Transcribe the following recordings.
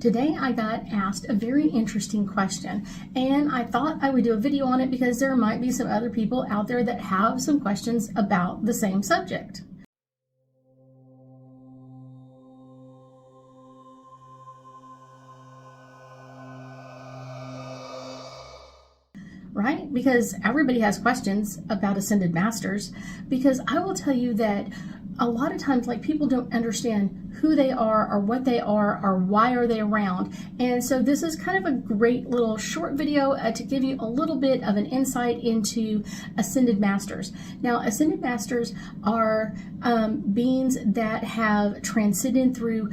Today I got asked a very interesting question, and I thought I would do a video on it because there might be some other people out there that have some questions about the same subject. Right? Because everybody has questions about ascended masters, because I will tell you that a lot of times, like, people don't understand who they are or what they are or why are they around. And so this is kind of a great little short video to give you a little bit of an insight into ascended masters. Now, ascended masters are beings that have transcended through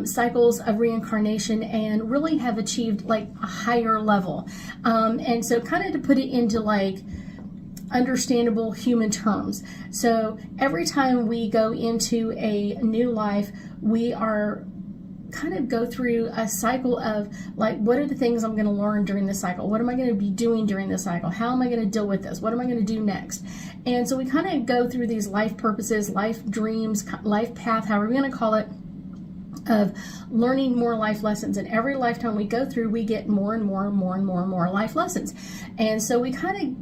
cycles of reincarnation and really have achieved like a higher level. And so kind of to put it into like understandable human terms. So every time we go into a new life, we are kind of go through a cycle of like, what are the things I'm going to learn during this cycle? What am I going to be doing during this cycle? How am I going to deal with this? What am I going to do next? And so we kind of go through these life purposes, life dreams, life path, however we're going to call it, of learning more life lessons. And every lifetime we go through, we get more and more and more and more and more life lessons. And so we kind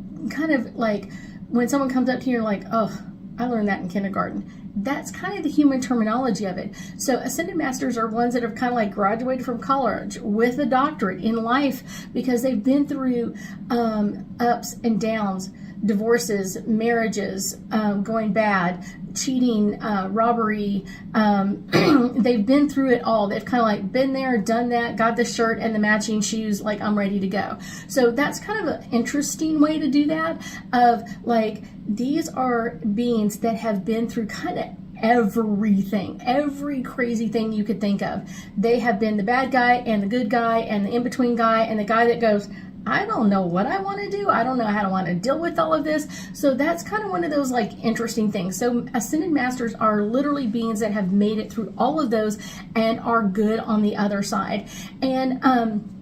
of like, when someone comes up to you and like, oh, I learned that in kindergarten. That's kind of the human terminology of it. So ascended masters are ones that have kind of like graduated from college with a doctorate in life because they've been through ups and downs, divorces, marriages, going bad, cheating, robbery. They've been through it all. They've kind of like been there, done that, got the shirt and the matching shoes, like, I'm ready to go. So that's kind of an interesting way to do that, of like, these are beings that have been through kind of everything, every crazy thing you could think of. They have been the bad guy and the good guy and the in-between guy and the guy that goes, I don't know what I want to do. I don't know how to want to deal with all of this. So that's kind of one of those like interesting things. So ascended masters are literally beings that have made it through all of those and are good on the other side. And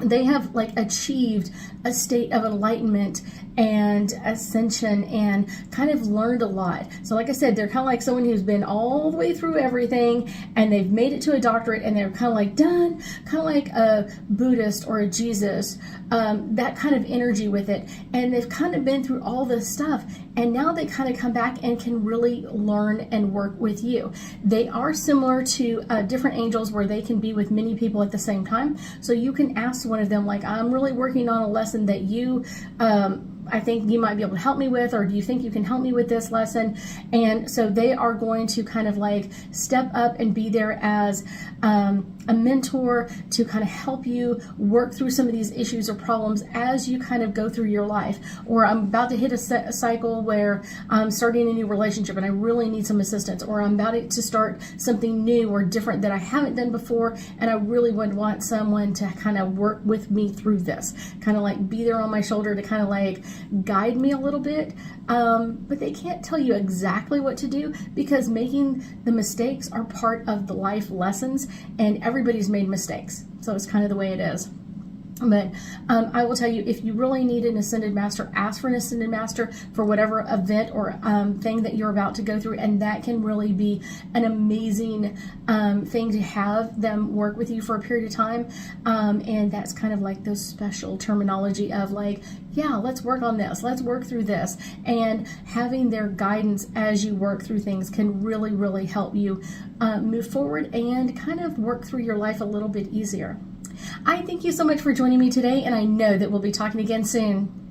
they have like achieved a state of enlightenment and ascension and kind of learned a lot. So like I said, they're kind of like someone who's been all the way through everything and they've made it to a doctorate and they're kind of like done, kind of like a Buddhist or a Jesus, that kind of energy with it. And they've kind of been through all this stuff and now they kind of come back and can really learn and work with you. They are similar to different angels where they can be with many people at the same time. So you can ask one of them like, I'm really working on a lesson that you I think you might be able to help me with, or do you think you can help me with this lesson? And so they are going to kind of like step up and be there as a mentor to kind of help you work through some of these issues or problems as you kind of go through your life. Or I'm about to hit a cycle where I'm starting a new relationship and I really need some assistance, or I'm about to start something new or different that I haven't done before and I really would want someone to kind of work with me through this, kind of like be there on my shoulder to kind of like guide me a little bit, but they can't tell you exactly what to do because making the mistakes are part of the life lessons and everybody's made mistakes. So it's kind of the way it is. But I will tell you, if you really need an ascended master, ask for an ascended master for whatever event or thing that you're about to go through, and that can really be an amazing thing to have them work with you for a period of time. And that's kind of like those special terminology of like, yeah, let's work on this, let's work through this, and having their guidance as you work through things can really, really help you move forward and kind of work through your life a little bit easier. I thank you so much for joining me today, and I know that we'll be talking again soon.